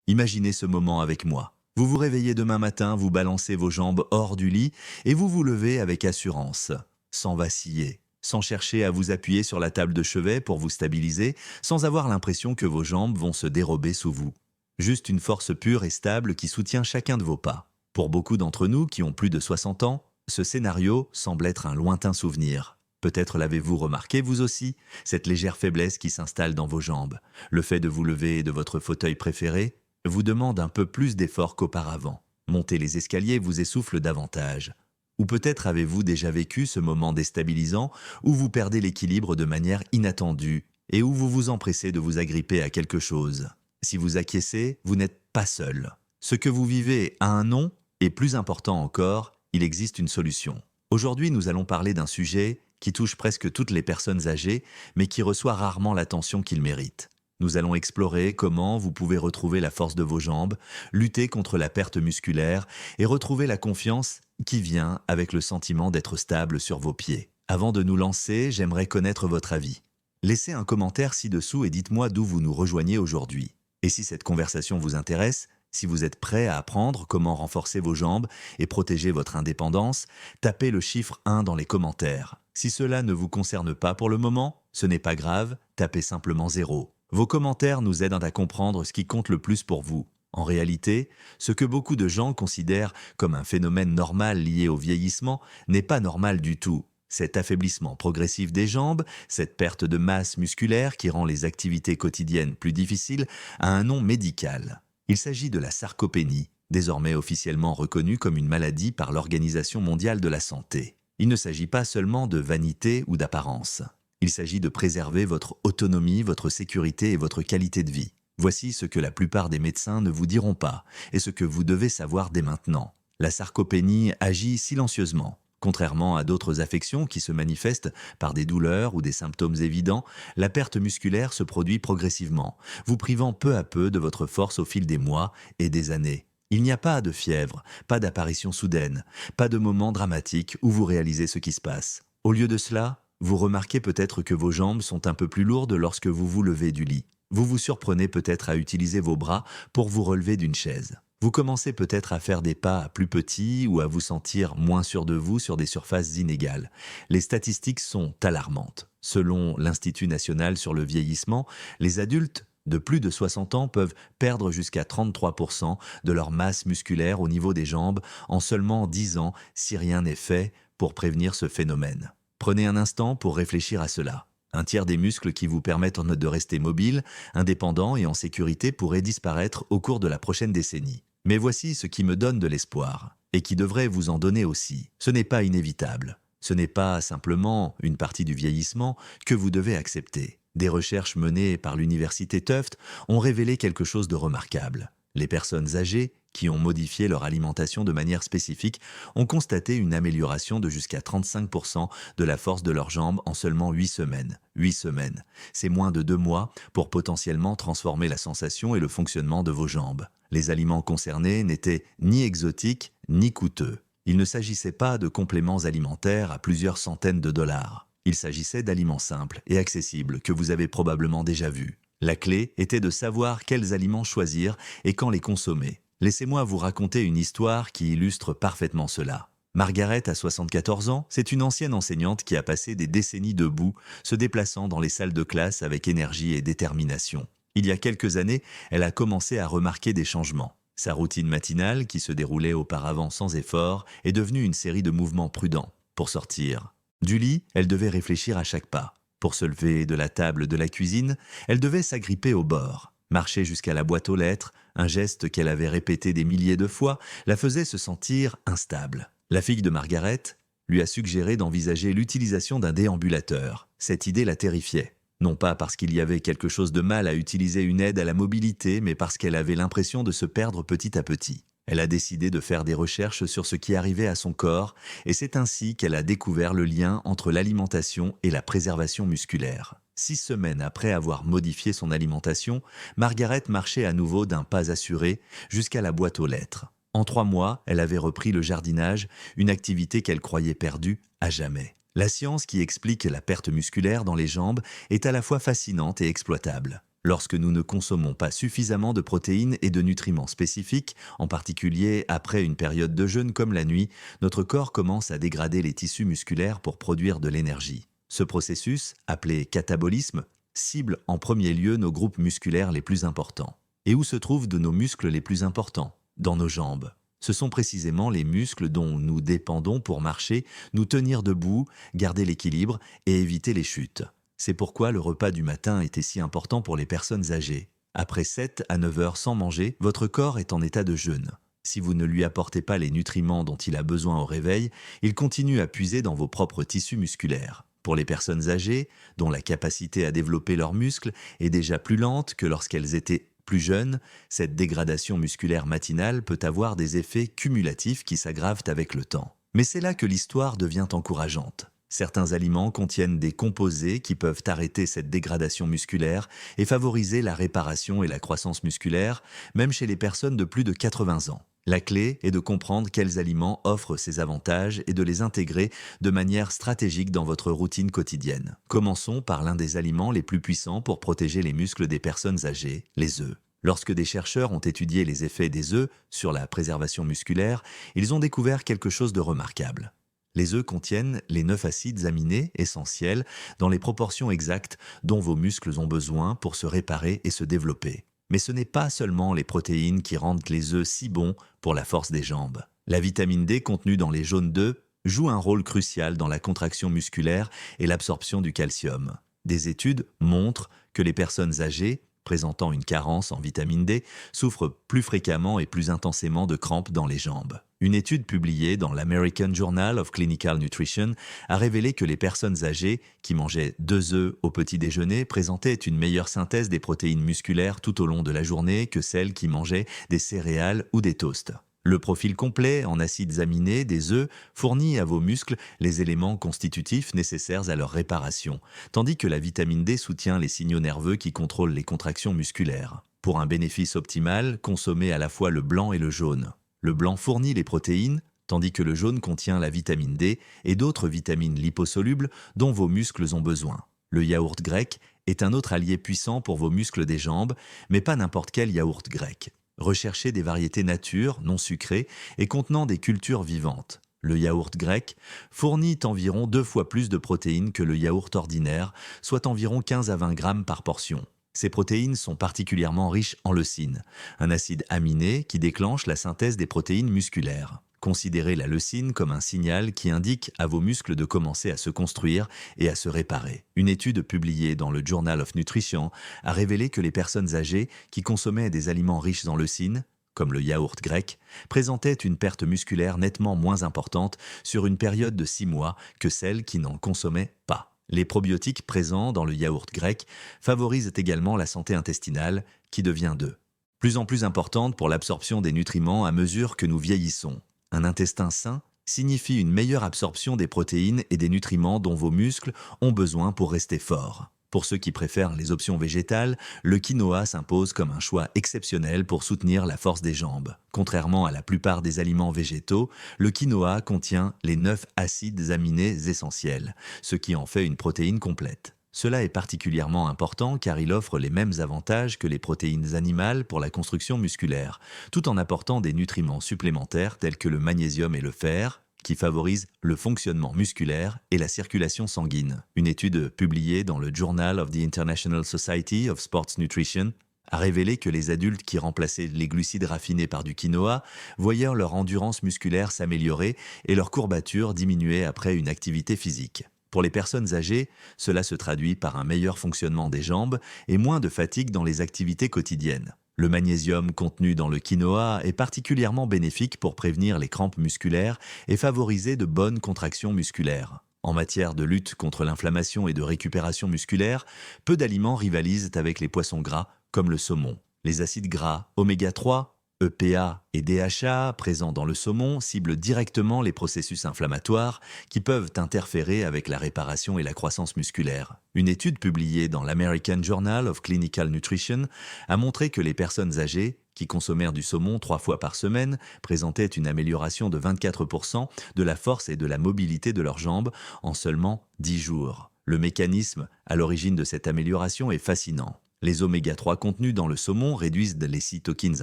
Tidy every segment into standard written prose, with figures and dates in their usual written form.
Imaginez ce moment avec moi. Vous vous réveillez demain matin, vous balancez vos jambes hors du lit et vous vous levez avec assurance, sans vaciller, sans chercher à vous appuyer sur la table de chevet pour vous stabiliser, sans avoir l'impression que vos jambes vont se dérober sous vous. Juste une force pure et stable qui soutient chacun de vos pas. Pour beaucoup d'entre nous qui ont plus de 60 ans, ce scénario semble être un lointain souvenir. Peut-être l'avez-vous remarqué vous aussi, cette légère faiblesse qui s'installe dans vos jambes. Le fait de vous lever de votre fauteuil préféré vous demande un peu plus d'effort qu'auparavant. Monter les escaliers vous essouffle davantage. Ou peut-être avez-vous déjà vécu ce moment déstabilisant où vous perdez l'équilibre de manière inattendue et où vous vous empressez de vous agripper à quelque chose. Si vous acquiescez, vous n'êtes pas seul. Ce que vous vivez a un nom et plus important encore, il existe une solution. Aujourd'hui, nous allons parler d'un sujet qui touche presque toutes les personnes âgées, mais qui reçoit rarement l'attention qu'il mérite. Nous allons explorer comment vous pouvez retrouver la force de vos jambes, lutter contre la perte musculaire et retrouver la confiance qui vient avec le sentiment d'être stable sur vos pieds. Avant de nous lancer, j'aimerais connaître votre avis. Laissez un commentaire ci-dessous et dites-moi d'où vous nous rejoignez aujourd'hui. Et si cette conversation vous intéresse, si vous êtes prêt à apprendre comment renforcer vos jambes et protéger votre indépendance, tapez le chiffre 1 dans les commentaires. Si cela ne vous concerne pas pour le moment, ce n'est pas grave, tapez simplement 0. Vos commentaires nous aident à comprendre ce qui compte le plus pour vous. En réalité, ce que beaucoup de gens considèrent comme un phénomène normal lié au vieillissement n'est pas normal du tout. Cet affaiblissement progressif des jambes, cette perte de masse musculaire qui rend les activités quotidiennes plus difficiles, a un nom médical. Il s'agit de la sarcopénie, désormais officiellement reconnue comme une maladie par l'Organisation mondiale de la santé. Il ne s'agit pas seulement de vanité ou d'apparence. Il s'agit de préserver votre autonomie, votre sécurité et votre qualité de vie. Voici ce que la plupart des médecins ne vous diront pas et ce que vous devez savoir dès maintenant. La sarcopénie agit silencieusement. Contrairement à d'autres affections qui se manifestent par des douleurs ou des symptômes évidents, la perte musculaire se produit progressivement, vous privant peu à peu de votre force au fil des mois et des années. Il n'y a pas de fièvre, pas d'apparition soudaine, pas de moment dramatique où vous réalisez ce qui se passe. Au lieu de cela, vous remarquez peut-être que vos jambes sont un peu plus lourdes lorsque vous vous levez du lit. Vous vous surprenez peut-être à utiliser vos bras pour vous relever d'une chaise. Vous commencez peut-être à faire des pas plus petits ou à vous sentir moins sûr de vous sur des surfaces inégales. Les statistiques sont alarmantes. Selon l'Institut national sur le vieillissement, les adultes de plus de 60 ans peuvent perdre jusqu'à 33% de leur masse musculaire au niveau des jambes en seulement 10 ans si rien n'est fait pour prévenir ce phénomène. Prenez un instant pour réfléchir à cela. Un tiers des muscles qui vous permettent de rester mobile, indépendant et en sécurité pourraient disparaître au cours de la prochaine décennie. Mais voici ce qui me donne de l'espoir, et qui devrait vous en donner aussi. Ce n'est pas inévitable. Ce n'est pas simplement une partie du vieillissement que vous devez accepter. Des recherches menées par l'université Tufts ont révélé quelque chose de remarquable. Les personnes âgées, qui ont modifié leur alimentation de manière spécifique, ont constaté une amélioration de jusqu'à 35% de la force de leurs jambes en seulement 8 semaines. 8 semaines. C'est moins de 2 mois pour potentiellement transformer la sensation et le fonctionnement de vos jambes. Les aliments concernés n'étaient ni exotiques ni coûteux. Il ne s'agissait pas de compléments alimentaires à plusieurs centaines de dollars. Il s'agissait d'aliments simples et accessibles que vous avez probablement déjà vus. La clé était de savoir quels aliments choisir et quand les consommer. Laissez-moi vous raconter une histoire qui illustre parfaitement cela. Margaret a 74 ans, c'est une ancienne enseignante qui a passé des décennies debout, se déplaçant dans les salles de classe avec énergie et détermination. Il y a quelques années, elle a commencé à remarquer des changements. Sa routine matinale, qui se déroulait auparavant sans effort, est devenue une série de mouvements prudents. Pour sortir du lit, elle devait réfléchir à chaque pas. Pour se lever de la table de la cuisine, elle devait s'agripper au bord. Marcher jusqu'à la boîte aux lettres, un geste qu'elle avait répété des milliers de fois, la faisait se sentir instable. La fille de Margaret lui a suggéré d'envisager l'utilisation d'un déambulateur. Cette idée la terrifiait. Non pas parce qu'il y avait quelque chose de mal à utiliser une aide à la mobilité, mais parce qu'elle avait l'impression de se perdre petit à petit. Elle a décidé de faire des recherches sur ce qui arrivait à son corps, et c'est ainsi qu'elle a découvert le lien entre l'alimentation et la préservation musculaire. 6 semaines après avoir modifié son alimentation, Margaret marchait à nouveau d'un pas assuré jusqu'à la boîte aux lettres. En 3 mois, elle avait repris le jardinage, une activité qu'elle croyait perdue à jamais. La science qui explique la perte musculaire dans les jambes est à la fois fascinante et exploitable. Lorsque nous ne consommons pas suffisamment de protéines et de nutriments spécifiques, en particulier après une période de jeûne comme la nuit, notre corps commence à dégrader les tissus musculaires pour produire de l'énergie. Ce processus, appelé catabolisme, cible en premier lieu nos groupes musculaires les plus importants. Et où se trouvent de nos muscles les plus importants? Dans nos jambes. Ce sont précisément les muscles dont nous dépendons pour marcher, nous tenir debout, garder l'équilibre et éviter les chutes. C'est pourquoi le repas du matin était si important pour les personnes âgées. Après 7 à 9 heures sans manger, votre corps est en état de jeûne. Si vous ne lui apportez pas les nutriments dont il a besoin au réveil, il continue à puiser dans vos propres tissus musculaires. Pour les personnes âgées, dont la capacité à développer leurs muscles est déjà plus lente que lorsqu'elles étaient plus jeunes, cette dégradation musculaire matinale peut avoir des effets cumulatifs qui s'aggravent avec le temps. Mais c'est là que l'histoire devient encourageante. Certains aliments contiennent des composés qui peuvent arrêter cette dégradation musculaire et favoriser la réparation et la croissance musculaire, même chez les personnes de plus de 80 ans. La clé est de comprendre quels aliments offrent ces avantages et de les intégrer de manière stratégique dans votre routine quotidienne. Commençons par l'un des aliments les plus puissants pour protéger les muscles des personnes âgées, les œufs. Lorsque des chercheurs ont étudié les effets des œufs sur la préservation musculaire, ils ont découvert quelque chose de remarquable. Les œufs contiennent les 9 acides aminés essentiels dans les proportions exactes dont vos muscles ont besoin pour se réparer et se développer. Mais ce n'est pas seulement les protéines qui rendent les œufs si bons pour la force des jambes. La vitamine D contenue dans les jaunes d'œufs joue un rôle crucial dans la contraction musculaire et l'absorption du calcium. Des études montrent que les personnes âgées présentant une carence en vitamine D souffrent plus fréquemment et plus intensément de crampes dans les jambes. Une étude publiée dans l'American Journal of Clinical Nutrition a révélé que les personnes âgées qui mangeaient 2 œufs au petit déjeuner présentaient une meilleure synthèse des protéines musculaires tout au long de la journée que celles qui mangeaient des céréales ou des toasts. Le profil complet en acides aminés des œufs fournit à vos muscles les éléments constitutifs nécessaires à leur réparation, tandis que la vitamine D soutient les signaux nerveux qui contrôlent les contractions musculaires. Pour un bénéfice optimal, consommez à la fois le blanc et le jaune. Le blanc fournit les protéines, tandis que le jaune contient la vitamine D et d'autres vitamines liposolubles dont vos muscles ont besoin. Le yaourt grec est un autre allié puissant pour vos muscles des jambes, mais pas n'importe quel yaourt grec. Recherchez des variétés nature, non sucrées et contenant des cultures vivantes. Le yaourt grec fournit environ 2 fois plus de protéines que le yaourt ordinaire, soit environ 15 à 20 grammes par portion. Ces protéines sont particulièrement riches en leucine, un acide aminé qui déclenche la synthèse des protéines musculaires. Considérez la leucine comme un signal qui indique à vos muscles de commencer à se construire et à se réparer. Une étude publiée dans le Journal of Nutrition a révélé que les personnes âgées qui consommaient des aliments riches en leucine, comme le yaourt grec, présentaient une perte musculaire nettement moins importante sur une période de 6 mois que celles qui n'en consommaient pas. Les probiotiques présents dans le yaourt grec favorisent également la santé intestinale qui devient de plus en plus importante pour l'absorption des nutriments à mesure que nous vieillissons. Un intestin sain signifie une meilleure absorption des protéines et des nutriments dont vos muscles ont besoin pour rester forts. Pour ceux qui préfèrent les options végétales, le quinoa s'impose comme un choix exceptionnel pour soutenir la force des jambes. Contrairement à la plupart des aliments végétaux, le quinoa contient les 9 acides aminés essentiels, ce qui en fait une protéine complète. Cela est particulièrement important car il offre les mêmes avantages que les protéines animales pour la construction musculaire, tout en apportant des nutriments supplémentaires tels que le magnésium et le fer, qui favorisent le fonctionnement musculaire et la circulation sanguine. Une étude publiée dans le Journal of the International Society of Sports Nutrition a révélé que les adultes qui remplaçaient les glucides raffinés par du quinoa voyaient leur endurance musculaire s'améliorer et leur courbature diminuer après une activité physique. Pour les personnes âgées, cela se traduit par un meilleur fonctionnement des jambes et moins de fatigue dans les activités quotidiennes. Le magnésium contenu dans le quinoa est particulièrement bénéfique pour prévenir les crampes musculaires et favoriser de bonnes contractions musculaires. En matière de lutte contre l'inflammation et de récupération musculaire, peu d'aliments rivalisent avec les poissons gras comme le saumon. Les acides gras oméga 3, EPA et DHA présents dans le saumon ciblent directement les processus inflammatoires qui peuvent interférer avec la réparation et la croissance musculaire. Une étude publiée dans l'American Journal of Clinical Nutrition a montré que les personnes âgées qui consommèrent du saumon 3 fois par semaine présentaient une amélioration de 24% de la force et de la mobilité de leurs jambes en seulement 10 jours. Le mécanisme à l'origine de cette amélioration est fascinant. Les oméga-3 contenus dans le saumon réduisent les cytokines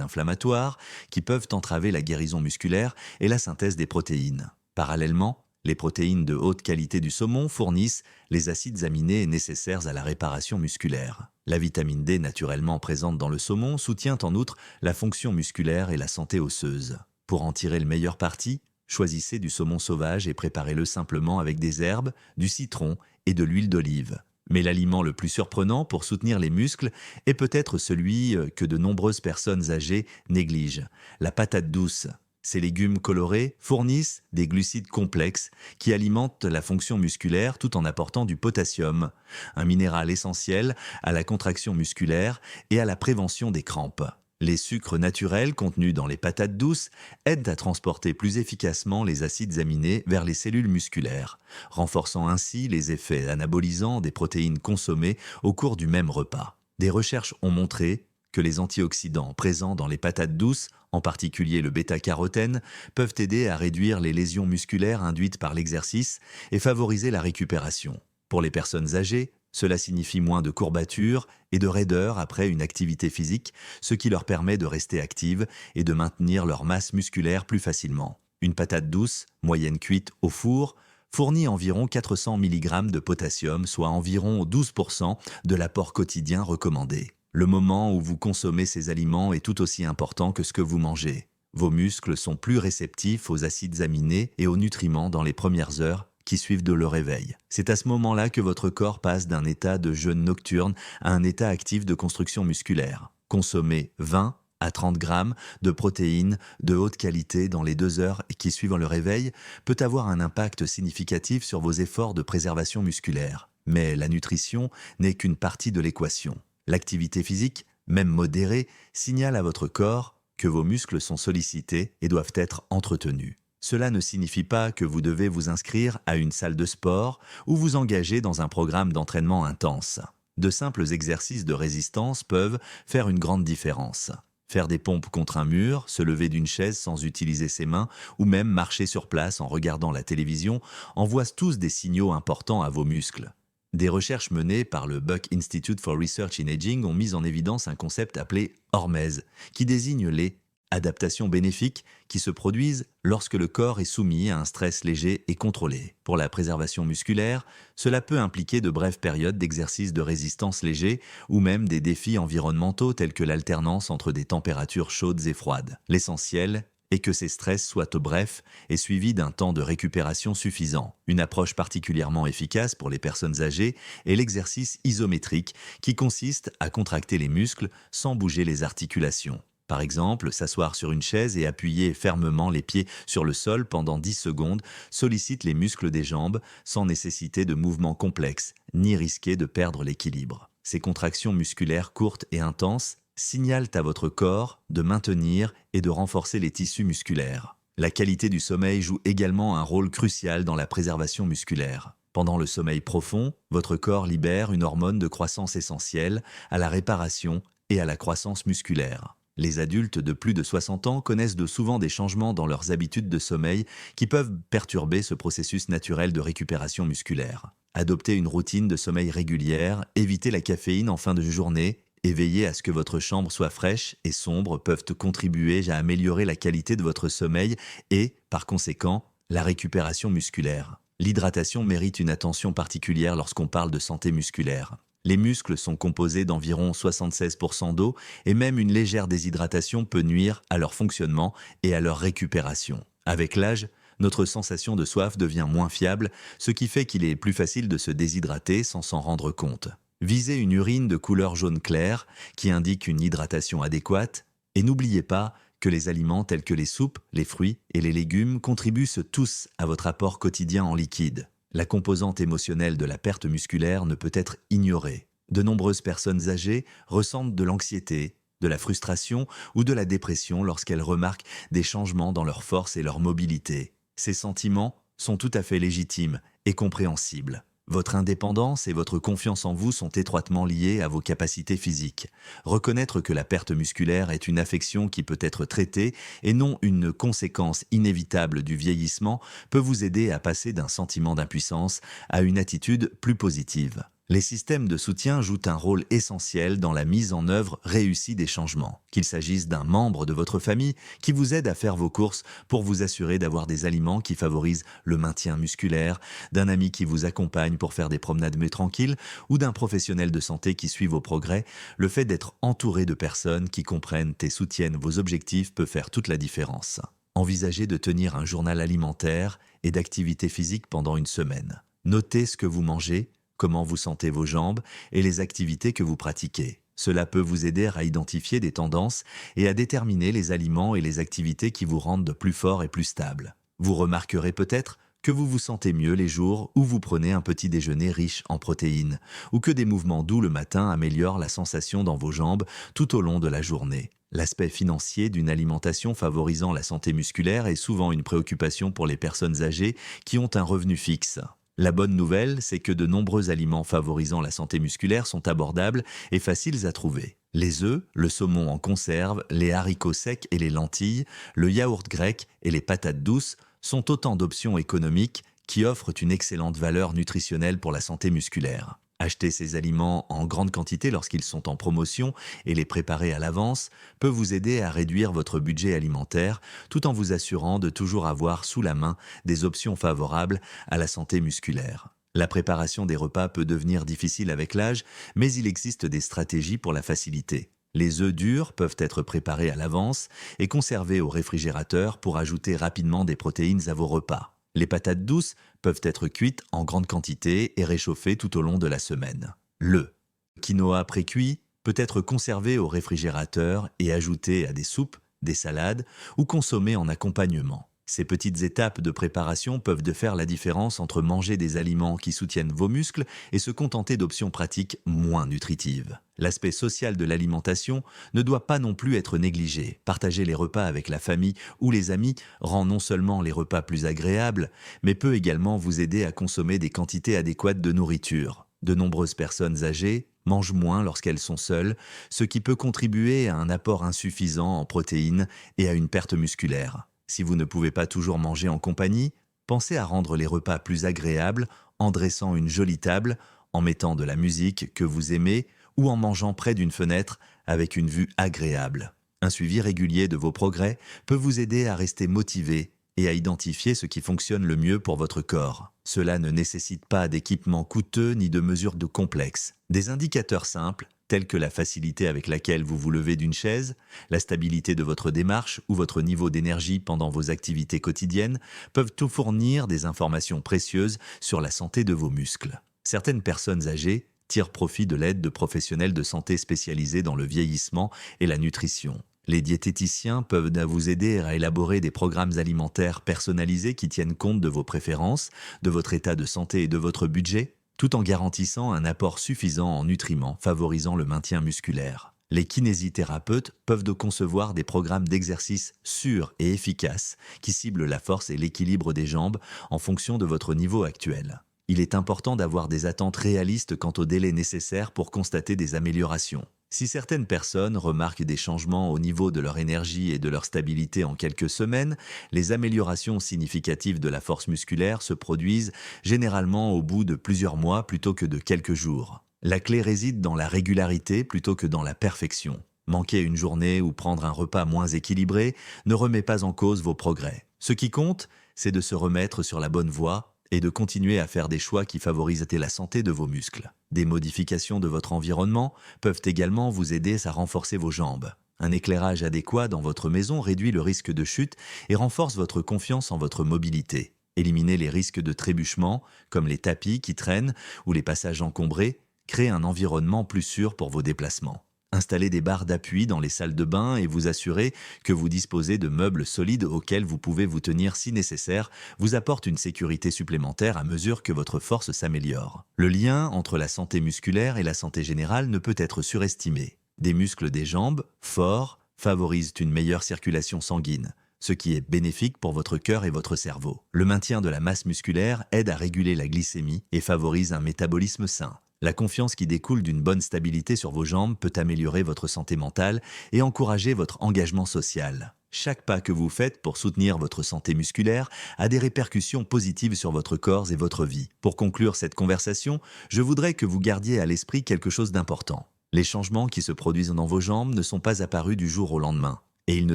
inflammatoires qui peuvent entraver la guérison musculaire et la synthèse des protéines. Parallèlement, les protéines de haute qualité du saumon fournissent les acides aminés nécessaires à la réparation musculaire. La vitamine D naturellement présente dans le saumon soutient en outre la fonction musculaire et la santé osseuse. Pour en tirer le meilleur parti, choisissez du saumon sauvage et préparez-le simplement avec des herbes, du citron et de l'huile d'olive. Mais l'aliment le plus surprenant pour soutenir les muscles est peut-être celui que de nombreuses personnes âgées négligent, la patate douce. Ces légumes colorés fournissent des glucides complexes qui alimentent la fonction musculaire tout en apportant du potassium, un minéral essentiel à la contraction musculaire et à la prévention des crampes. Les sucres naturels contenus dans les patates douces aident à transporter plus efficacement les acides aminés vers les cellules musculaires, renforçant ainsi les effets anabolisants des protéines consommées au cours du même repas. Des recherches ont montré que les antioxydants présents dans les patates douces, en particulier le bêta-carotène, peuvent aider à réduire les lésions musculaires induites par l'exercice et favoriser la récupération. Pour les personnes âgées, cela signifie moins de courbatures et de raideurs après une activité physique, ce qui leur permet de rester actives et de maintenir leur masse musculaire plus facilement. Une patate douce, moyenne cuite au four, fournit environ 400 mg de potassium, soit environ 12% de l'apport quotidien recommandé. Le moment où vous consommez ces aliments est tout aussi important que ce que vous mangez. Vos muscles sont plus réceptifs aux acides aminés et aux nutriments dans les premières heures qui suivent de leur réveil. C'est à ce moment-là que votre corps passe d'un état de jeûne nocturne à un état actif de construction musculaire. Consommer 20 à 30 grammes de protéines de haute qualité dans les 2 heures qui suivent le réveil peut avoir un impact significatif sur vos efforts de préservation musculaire. Mais la nutrition n'est qu'une partie de l'équation. L'activité physique, même modérée, signale à votre corps que vos muscles sont sollicités et doivent être entretenus. Cela ne signifie pas que vous devez vous inscrire à une salle de sport ou vous engager dans un programme d'entraînement intense. De simples exercices de résistance peuvent faire une grande différence. Faire des pompes contre un mur, se lever d'une chaise sans utiliser ses mains ou même marcher sur place en regardant la télévision envoient tous des signaux importants à vos muscles. Des recherches menées par le Buck Institute for Research in Aging ont mis en évidence un concept appelé hormèse, qui désigne les adaptations bénéfiques qui se produisent lorsque le corps est soumis à un stress léger et contrôlé. Pour la préservation musculaire, cela peut impliquer de brèves périodes d'exercice de résistance léger ou même des défis environnementaux tels que l'alternance entre des températures chaudes et froides. L'essentiel est que ces stress soient brefs et suivis d'un temps de récupération suffisant. Une approche particulièrement efficace pour les personnes âgées est l'exercice isométrique qui consiste à contracter les muscles sans bouger les articulations. Par exemple, s'asseoir sur une chaise et appuyer fermement les pieds sur le sol pendant 10 secondes sollicite les muscles des jambes sans nécessiter de mouvements complexes, ni risquer de perdre l'équilibre. Ces contractions musculaires courtes et intenses signalent à votre corps de maintenir et de renforcer les tissus musculaires. La qualité du sommeil joue également un rôle crucial dans la préservation musculaire. Pendant le sommeil profond, votre corps libère une hormone de croissance essentielle à la réparation et à la croissance musculaire. Les adultes de plus de 60 ans connaissent souvent des changements dans leurs habitudes de sommeil qui peuvent perturber ce processus naturel de récupération musculaire. Adoptez une routine de sommeil régulière, évitez la caféine en fin de journée et veillez à ce que votre chambre soit fraîche et sombre peuvent contribuer à améliorer la qualité de votre sommeil et, par conséquent, la récupération musculaire. L'hydratation mérite une attention particulière lorsqu'on parle de santé musculaire. Les muscles sont composés d'environ 76% d'eau et même une légère déshydratation peut nuire à leur fonctionnement et à leur récupération. Avec l'âge, notre sensation de soif devient moins fiable, ce qui fait qu'il est plus facile de se déshydrater sans s'en rendre compte. Visez une urine de couleur jaune clair qui indique une hydratation adéquate et n'oubliez pas que les aliments tels que les soupes, les fruits et les légumes contribuent tous à votre apport quotidien en liquide. La composante émotionnelle de la perte musculaire ne peut être ignorée. De nombreuses personnes âgées ressentent de l'anxiété, de la frustration ou de la dépression lorsqu'elles remarquent des changements dans leur force et leur mobilité. Ces sentiments sont tout à fait légitimes et compréhensibles. Votre indépendance et votre confiance en vous sont étroitement liées à vos capacités physiques. Reconnaître que la perte musculaire est une affection qui peut être traitée et non une conséquence inévitable du vieillissement peut vous aider à passer d'un sentiment d'impuissance à une attitude plus positive. Les systèmes de soutien jouent un rôle essentiel dans la mise en œuvre réussie des changements. Qu'il s'agisse d'un membre de votre famille qui vous aide à faire vos courses pour vous assurer d'avoir des aliments qui favorisent le maintien musculaire, d'un ami qui vous accompagne pour faire des promenades mais tranquilles, ou d'un professionnel de santé qui suit vos progrès, le fait d'être entouré de personnes qui comprennent et soutiennent vos objectifs peut faire toute la différence. Envisagez de tenir un journal alimentaire et d'activité physique pendant une semaine. Notez ce que vous mangez, comment vous sentez vos jambes et les activités que vous pratiquez. Cela peut vous aider à identifier des tendances et à déterminer les aliments et les activités qui vous rendent plus fort et plus stable. Vous remarquerez peut-être que vous vous sentez mieux les jours où vous prenez un petit déjeuner riche en protéines, ou que des mouvements doux le matin améliorent la sensation dans vos jambes tout au long de la journée. L'aspect financier d'une alimentation favorisant la santé musculaire est souvent une préoccupation pour les personnes âgées qui ont un revenu fixe. La bonne nouvelle, c'est que de nombreux aliments favorisant la santé musculaire sont abordables et faciles à trouver. Les œufs, le saumon en conserve, les haricots secs et les lentilles, le yaourt grec et les patates douces sont autant d'options économiques qui offrent une excellente valeur nutritionnelle pour la santé musculaire. Acheter ces aliments en grande quantité lorsqu'ils sont en promotion et les préparer à l'avance peut vous aider à réduire votre budget alimentaire tout en vous assurant de toujours avoir sous la main des options favorables à la santé musculaire. La préparation des repas peut devenir difficile avec l'âge, mais il existe des stratégies pour la faciliter. Les œufs durs peuvent être préparés à l'avance et conservés au réfrigérateur pour ajouter rapidement des protéines à vos repas. Les patates douces peuvent être cuites en grande quantité et réchauffées tout au long de la semaine. Le quinoa précuit peut être conservé au réfrigérateur et ajouté à des soupes, des salades ou consommé en accompagnement. Ces petites étapes de préparation peuvent faire la différence entre manger des aliments qui soutiennent vos muscles et se contenter d'options pratiques moins nutritives. L'aspect social de l'alimentation ne doit pas non plus être négligé. Partager les repas avec la famille ou les amis rend non seulement les repas plus agréables, mais peut également vous aider à consommer des quantités adéquates de nourriture. De nombreuses personnes âgées mangent moins lorsqu'elles sont seules, ce qui peut contribuer à un apport insuffisant en protéines et à une perte musculaire. Si vous ne pouvez pas toujours manger en compagnie, pensez à rendre les repas plus agréables en dressant une jolie table, en mettant de la musique que vous aimez ou en mangeant près d'une fenêtre avec une vue agréable. Un suivi régulier de vos progrès peut vous aider à rester motivé et à identifier ce qui fonctionne le mieux pour votre corps. Cela ne nécessite pas d'équipement coûteux ni de mesures complexes. Des indicateurs simples, tels que la facilité avec laquelle vous vous levez d'une chaise, la stabilité de votre démarche ou votre niveau d'énergie pendant vos activités quotidiennes, peuvent tout fournir des informations précieuses sur la santé de vos muscles. Certaines personnes âgées tirent profit de l'aide de professionnels de santé spécialisés dans le vieillissement et la nutrition. Les diététiciens peuvent vous aider à élaborer des programmes alimentaires personnalisés qui tiennent compte de vos préférences, de votre état de santé et de votre budget, tout en garantissant un apport suffisant en nutriments favorisant le maintien musculaire. Les kinésithérapeutes peuvent concevoir des programmes d'exercice sûrs et efficaces qui ciblent la force et l'équilibre des jambes en fonction de votre niveau actuel. Il est important d'avoir des attentes réalistes quant au délai nécessaire pour constater des améliorations. Si certaines personnes remarquent des changements au niveau de leur énergie et de leur stabilité en quelques semaines, les améliorations significatives de la force musculaire se produisent généralement au bout de plusieurs mois plutôt que de quelques jours. La clé réside dans la régularité plutôt que dans la perfection. Manquer une journée ou prendre un repas moins équilibré ne remet pas en cause vos progrès. Ce qui compte, c'est de se remettre sur la bonne voie et de continuer à faire des choix qui favorisent la santé de vos muscles. Des modifications de votre environnement peuvent également vous aider à renforcer vos jambes. Un éclairage adéquat dans votre maison réduit le risque de chute et renforce votre confiance en votre mobilité. Éliminer les risques de trébuchement, comme les tapis qui traînent ou les passages encombrés, crée un environnement plus sûr pour vos déplacements. Installez des barres d'appui dans les salles de bain et vous assurer que vous disposez de meubles solides auxquels vous pouvez vous tenir si nécessaire vous apporte une sécurité supplémentaire à mesure que votre force s'améliore. Le lien entre la santé musculaire et la santé générale ne peut être surestimé. Des muscles des jambes, forts, favorisent une meilleure circulation sanguine, ce qui est bénéfique pour votre cœur et votre cerveau. Le maintien de la masse musculaire aide à réguler la glycémie et favorise un métabolisme sain. La confiance qui découle d'une bonne stabilité sur vos jambes peut améliorer votre santé mentale et encourager votre engagement social. Chaque pas que vous faites pour soutenir votre santé musculaire a des répercussions positives sur votre corps et votre vie. Pour conclure cette conversation, je voudrais que vous gardiez à l'esprit quelque chose d'important. Les changements qui se produisent dans vos jambes ne sont pas apparus du jour au lendemain. Et ils ne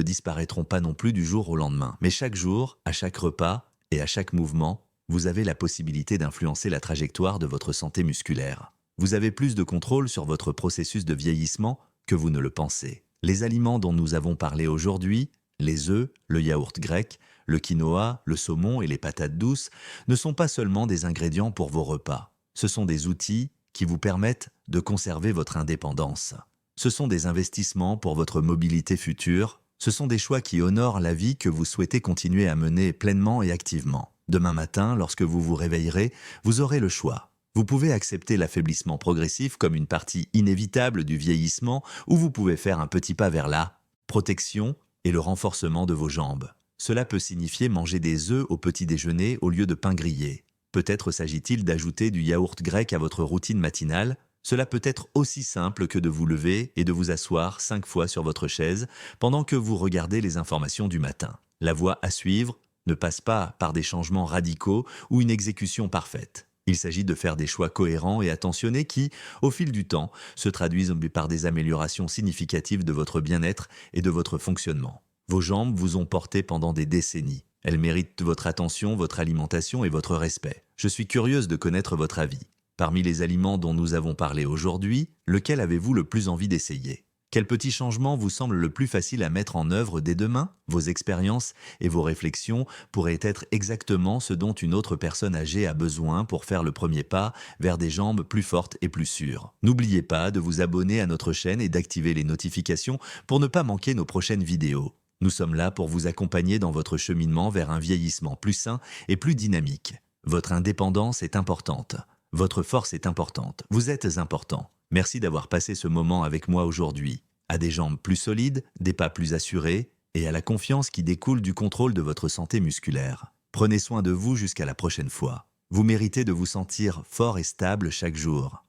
disparaîtront pas non plus du jour au lendemain. Mais chaque jour, à chaque repas et à chaque mouvement, vous avez la possibilité d'influencer la trajectoire de votre santé musculaire. Vous avez plus de contrôle sur votre processus de vieillissement que vous ne le pensez. Les aliments dont nous avons parlé aujourd'hui, les œufs, le yaourt grec, le quinoa, le saumon et les patates douces, ne sont pas seulement des ingrédients pour vos repas. Ce sont des outils qui vous permettent de conserver votre indépendance. Ce sont des investissements pour votre mobilité future. Ce sont des choix qui honorent la vie que vous souhaitez continuer à mener pleinement et activement. Demain matin, lorsque vous vous réveillerez, vous aurez le choix. Vous pouvez accepter l'affaiblissement progressif comme une partie inévitable du vieillissement ou vous pouvez faire un petit pas vers la protection et le renforcement de vos jambes. Cela peut signifier manger des œufs au petit déjeuner au lieu de pain grillé. Peut-être s'agit-il d'ajouter du yaourt grec à votre routine matinale. Cela peut être aussi simple que de vous lever et de vous asseoir 5 fois sur votre chaise pendant que vous regardez les informations du matin. La voie à suivre ne passe pas par des changements radicaux ou une exécution parfaite. Il s'agit de faire des choix cohérents et attentionnés qui, au fil du temps, se traduisent par des améliorations significatives de votre bien-être et de votre fonctionnement. Vos jambes vous ont porté pendant des décennies. Elles méritent votre attention, votre alimentation et votre respect. Je suis curieuse de connaître votre avis. Parmi les aliments dont nous avons parlé aujourd'hui, lequel avez-vous le plus envie d'essayer ? Quel petit changement vous semble le plus facile à mettre en œuvre dès demain ? Vos expériences et vos réflexions pourraient être exactement ce dont une autre personne âgée a besoin pour faire le premier pas vers des jambes plus fortes et plus sûres. N'oubliez pas de vous abonner à notre chaîne et d'activer les notifications pour ne pas manquer nos prochaines vidéos. Nous sommes là pour vous accompagner dans votre cheminement vers un vieillissement plus sain et plus dynamique. Votre indépendance est importante. Votre force est importante. Vous êtes important. Merci d'avoir passé ce moment avec moi aujourd'hui. À des jambes plus solides, des pas plus assurés et à la confiance qui découle du contrôle de votre santé musculaire. Prenez soin de vous jusqu'à la prochaine fois. Vous méritez de vous sentir fort et stable chaque jour.